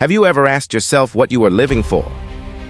Have you ever asked yourself what you are living for?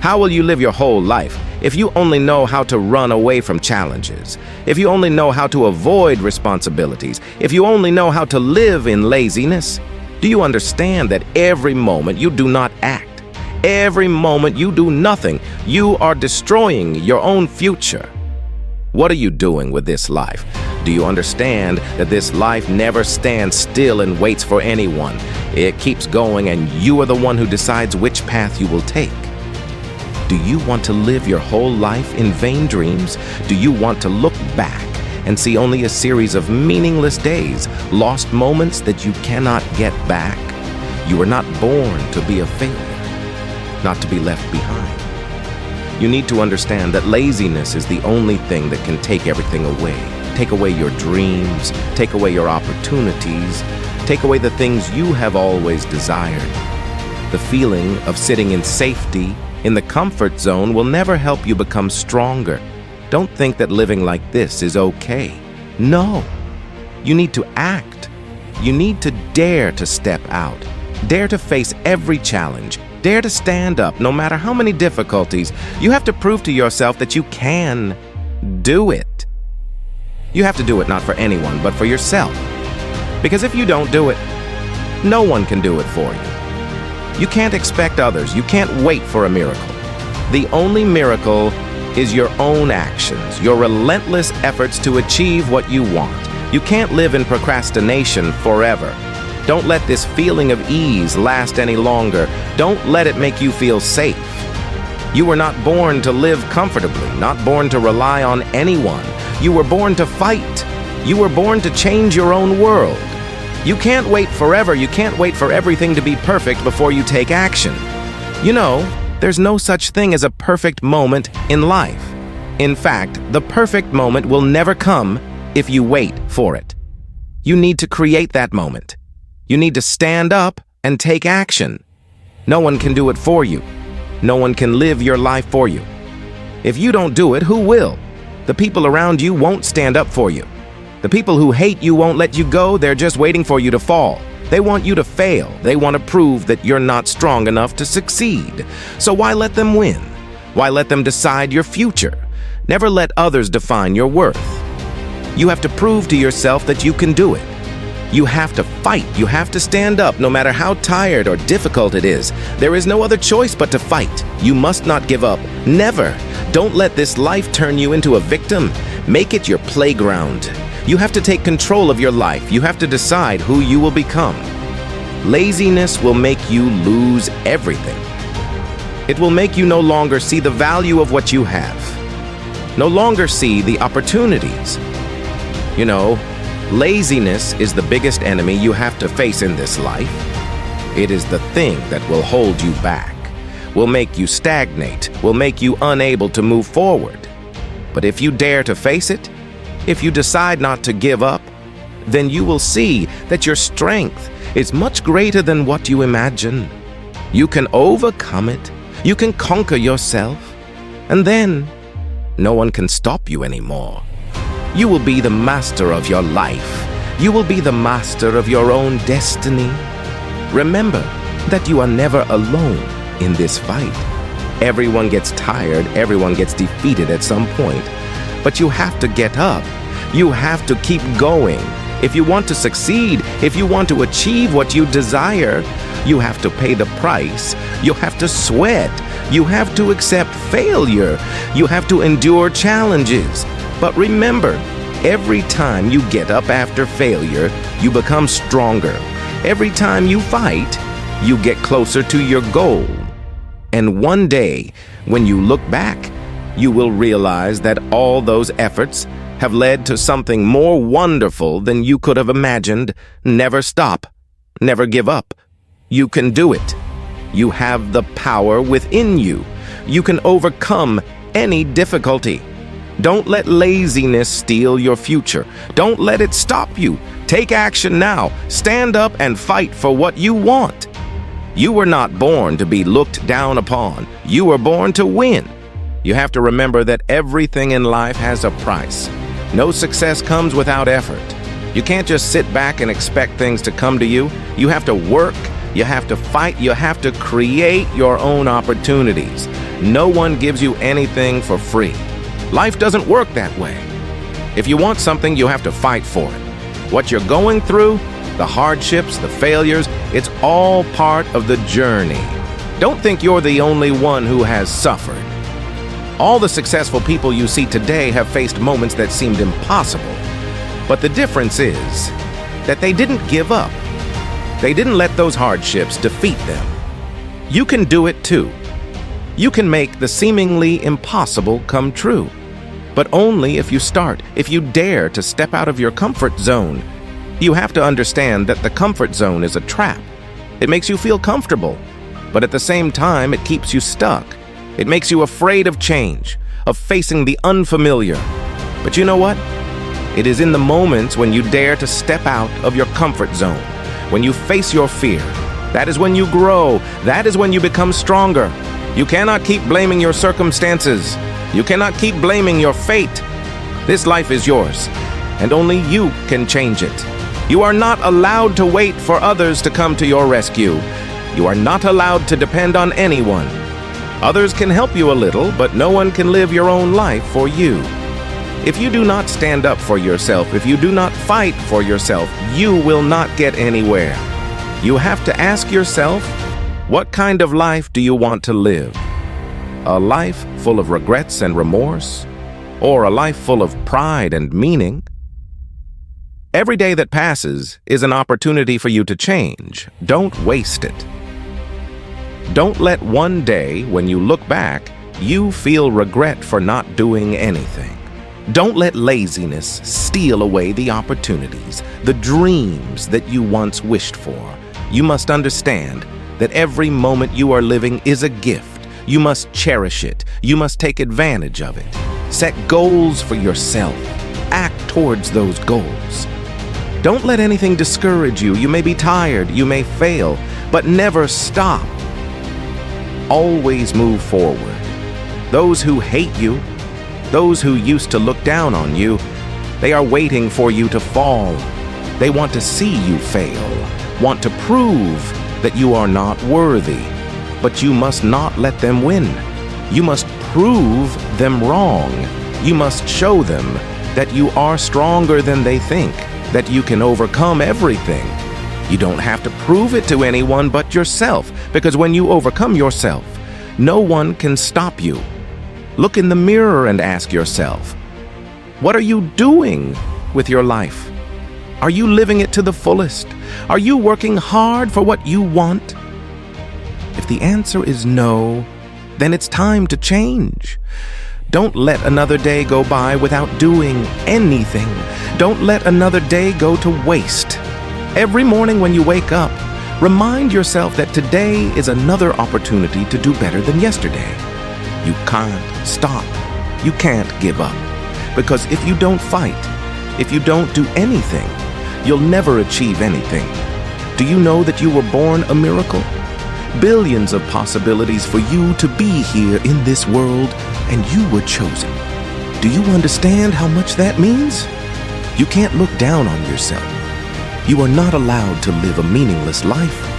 How will you live your whole life if you only know how to run away from challenges? If you only know how to avoid responsibilities? If you only know how to live in laziness? Do you understand that every moment you do not act, every moment you do nothing, you are destroying your own future? What are you doing with this life? Do you understand that this life never stands still and waits for anyone? It keeps going, and you are the one who decides which path you will take. Do you want to live your whole life in vain dreams? Do you want to look back and see only a series of meaningless days, lost moments that you cannot get back? You were not born to be a failure, not to be left behind. You need to understand that laziness is the only thing that can take everything away. Take away your dreams, take away your opportunities, take away the things you have always desired. The feeling of sitting in safety, in the comfort zone, will never help you become stronger. Don't think that living like this is okay. No. You need to act. You need to dare to step out. Dare to face every challenge. Dare to stand up no matter how many difficulties. You have to prove to yourself that you can do it. You have to do it not for anyone, but for yourself. Because if you don't do it, no one can do it for you. You can't expect others. You can't wait for a miracle. The only miracle is your own actions, your relentless efforts to achieve what you want. You can't live in procrastination forever. Don't let this feeling of ease last any longer. Don't let it make you feel safe. You were not born to live comfortably, not born to rely on anyone. You were born to fight. You were born to change your own world. You can't wait forever. You can't wait for everything to be perfect before you take action. You know, there's no such thing as a perfect moment in life. In fact, the perfect moment will never come if you wait for it. You need to create that moment. You need to stand up and take action. No one can do it for you. No one can live your life for you. If you don't do it, who will? The people around you won't stand up for you. The people who hate you won't let you go. They're just waiting for you to fall. They want you to fail. They want to prove that you're not strong enough to succeed. So why let them win? Why let them decide your future? Never let others define your worth. You have to prove to yourself that you can do it. You have to fight. You have to stand up no matter how tired or difficult it is. There is no other choice but to fight. You must not give up. Never. Don't let this life turn you into a victim. Make it your playground. You have to take control of your life. You have to decide who you will become. Laziness will make you lose everything. It will make you no longer see the value of what you have. No longer see the opportunities. You know, laziness is the biggest enemy you have to face in this life. It is the thing that will hold you back, will make you stagnate, will make you unable to move forward. But if you dare to face it, if you decide not to give up, then you will see that your strength is much greater than what you imagine. You can overcome it, you can conquer yourself, and then no one can stop you anymore. You will be the master of your life. You will be the master of your own destiny. Remember that you are never alone in this fight. Everyone gets tired, everyone gets defeated at some point. But you have to get up. You have to keep going. If you want to succeed, if you want to achieve what you desire, you have to pay the price. You have to sweat. You have to accept failure. You have to endure challenges. But remember, every time you get up after failure, you become stronger. Every time you fight, you get closer to your goal. And one day, when you look back, you will realize that all those efforts have led to something more wonderful than you could have imagined. Never stop. Never give up. You can do it. You have the power within you. You can overcome any difficulty. Don't let laziness steal your future. Don't let it stop you. Take action now. Stand up and fight for what you want. You were not born to be looked down upon. You were born to win. You have to remember that everything in life has a price. No success comes without effort. You can't just sit back and expect things to come to you. You have to work, You have to fight. You have to create your own opportunities. No one gives you anything for free. Life doesn't work that way. If you want something, you have to fight for it. What you're going through, the hardships, the failures, it's all part of the journey. Don't think you're the only one who has suffered. All the successful people you see today have faced moments that seemed impossible. But the difference is that they didn't give up. They didn't let those hardships defeat them. You can do it too. You can make the seemingly impossible come true. But only if you start, if you dare to step out of your comfort zone. You have to understand that the comfort zone is a trap. It makes you feel comfortable, but at the same time, it keeps you stuck. It makes you afraid of change, of facing the unfamiliar. But you know what? It is in the moments when you dare to step out of your comfort zone, when you face your fear. That is when you grow. That is when you become stronger. You cannot keep blaming your circumstances. You cannot keep blaming your fate. This life is yours, and only you can change it. You are not allowed to wait for others to come to your rescue. You are not allowed to depend on anyone. Others can help you a little, but no one can live your own life for you. If you do not stand up for yourself, if you do not fight for yourself, you will not get anywhere. You have to ask yourself, what kind of life do you want to live? A life full of regrets and remorse? Or a life full of pride and meaning? Every day that passes is an opportunity for you to change. Don't waste it. Don't let one day, when you look back, you feel regret for not doing anything. Don't let laziness steal away the opportunities, the dreams that you once wished for. You must understand that every moment you are living is a gift. You must cherish it. You must take advantage of it. Set goals for yourself. Act towards those goals. Don't let anything discourage you. You may be tired, you may fail, but never stop. Always move forward. Those who hate you, those who used to look down on you, they are waiting for you to fall. They want to see you fail, want to prove that you are not worthy. But you must not let them win. You must prove them wrong. You must show them that you are stronger than they think, that you can overcome everything. You don't have to prove it to anyone but yourself, because when you overcome yourself, no one can stop you. Look in the mirror and ask yourself, what are you doing with your life? Are you living it to the fullest? Are you working hard for what you want? If the answer is no, then it's time to change. Don't let another day go by without doing anything. Don't let another day go to waste. Every morning when you wake up, remind yourself that today is another opportunity to do better than yesterday. You can't stop. You can't give up. Because if you don't fight, if you don't do anything, you'll never achieve anything. Do you know that you were born a miracle? Billions of possibilities for you to be here in this world, and you were chosen. Do you understand how much that means? You can't look down on yourself. You are not allowed to live a meaningless life.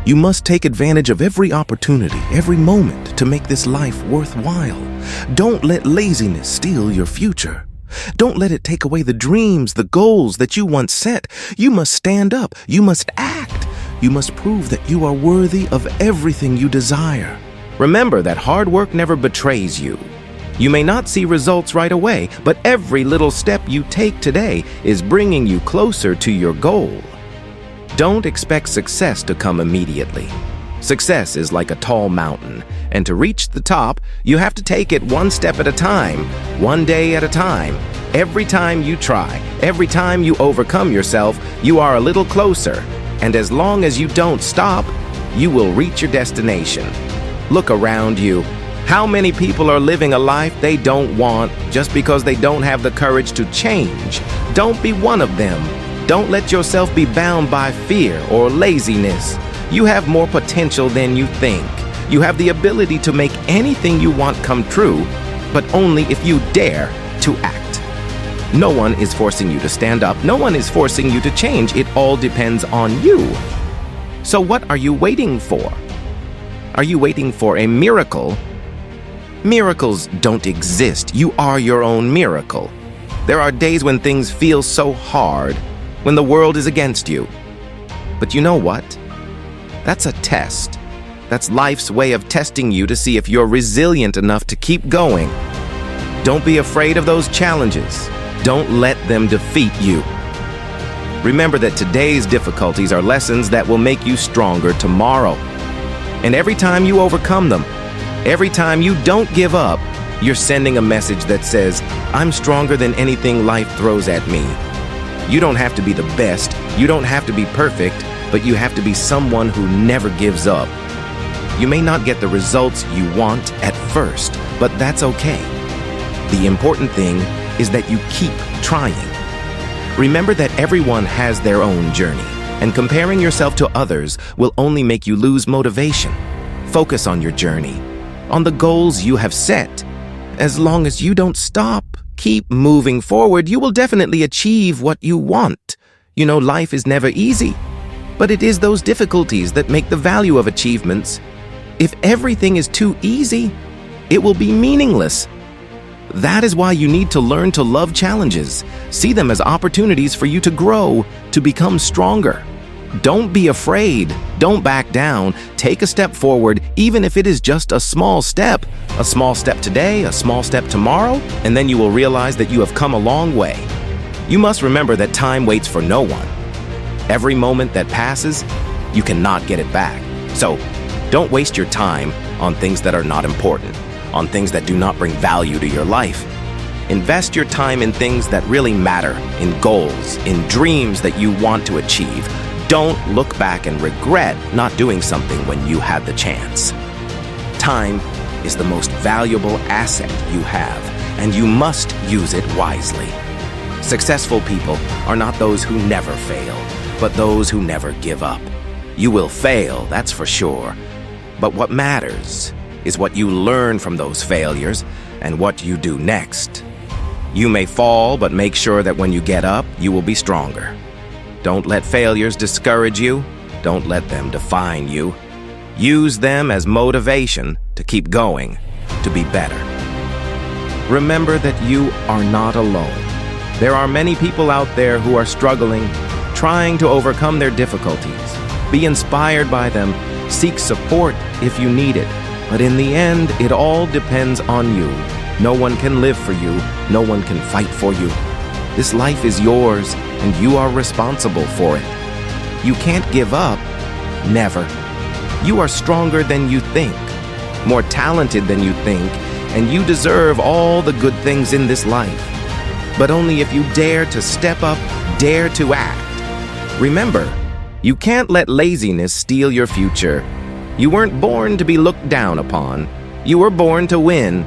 You must take advantage of every opportunity, every moment to make this life worthwhile. Don't let laziness steal your future. Don't let it take away the dreams, the goals that you once set. You must stand up. You must act. You must prove that you are worthy of everything you desire. Remember that hard work never betrays you. You may not see results right away, but every little step you take today is bringing you closer to your goal. Don't expect success to come immediately. Success is like a tall mountain, and to reach the top, you have to take it one step at a time, one day at a time. Every time you try, every time you overcome yourself, you are a little closer. And as long as you don't stop, you will reach your destination. Look around you. How many people are living a life they don't want just because they don't have the courage to change? Don't be one of them. Don't let yourself be bound by fear or laziness. You have more potential than you think. You have the ability to make anything you want come true, but only if you dare to act. No one is forcing you to stand up. No one is forcing you to change. It all depends on you. So what are you waiting for? Are you waiting for a miracle? Miracles don't exist. You are your own miracle. There are days when things feel so hard, when the world is against you. But you know what? That's a test. That's life's way of testing you to see if you're resilient enough to keep going. Don't be afraid of those challenges. Don't let them defeat you. Remember that today's difficulties are lessons that will make you stronger tomorrow. And every time you overcome them, every time you don't give up, you're sending a message that says, I'm stronger than anything life throws at me. You don't have to be the best, you don't have to be perfect, but you have to be someone who never gives up. You may not get the results you want at first, but that's okay. The important thing is that you keep trying. Remember that everyone has their own journey, and comparing yourself to others will only make you lose motivation. Focus on your journey, on the goals you have set. As long as you don't stop, keep moving forward, you will definitely achieve what you want. You know, life is never easy, but it is those difficulties that make the value of achievements. If everything is too easy, it will be meaningless. That is why you need to learn to love challenges. See them as opportunities for you to grow, to become stronger. Don't be afraid. Don't back down. Take a step forward, even if it is just a small step. A small step today, a small step tomorrow, and then you will realize that you have come a long way. You must remember that time waits for no one. Every moment that passes, you cannot get it back. So, don't waste your time on things that are not important, on things that do not bring value to your life. Invest your time in things that really matter, in goals, in dreams that you want to achieve. Don't look back and regret not doing something when you had the chance. Time is the most valuable asset you have, and you must use it wisely. Successful people are not those who never fail, but those who never give up. You will fail, that's for sure. But what matters is what you learn from those failures and what you do next. You may fall, but make sure that when you get up, you will be stronger. Don't let failures discourage you. Don't let them define you. Use them as motivation to keep going, to be better. Remember that you are not alone. There are many people out there who are struggling, trying to overcome their difficulties. Be inspired by them. Seek support if you need it. But in the end, it all depends on you. No one can live for you. No one can fight for you. This life is yours, and you are responsible for it. You can't give up. Never. You are stronger than you think, more talented than you think, and you deserve all the good things in this life. But only if you dare to step up, dare to act. Remember, you can't let laziness steal your future. You weren't born to be looked down upon. You were born to win.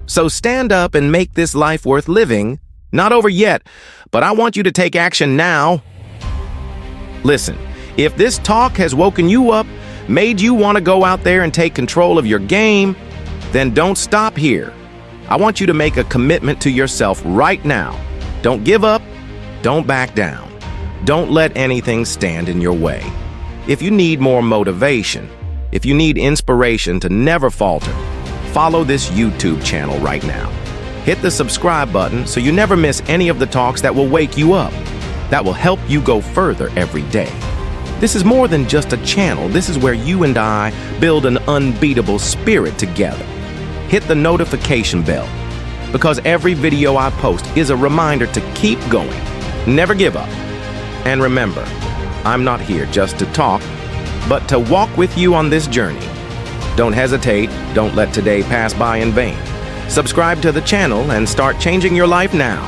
So stand up and make this life worth living. Not over yet, but I want you to take action now. Listen, if this talk has woken you up, made you want to go out there and take control of your game, then don't stop here. I want you to make a commitment to yourself right now. Don't give up. Don't back down. Don't let anything stand in your way. If you need more motivation, if you need inspiration to never falter, follow this YouTube channel right now. Hit the subscribe button so you never miss any of the talks that will wake you up, that will help you go further every day. This is more than just a channel. This is where you and I build an unbeatable spirit together. Hit the notification bell, because every video I post is a reminder to keep going, never give up. And remember, I'm not here just to talk, but to walk with you on this journey. Don't hesitate. Don't let today pass by in vain. Subscribe to the channel and start changing your life now.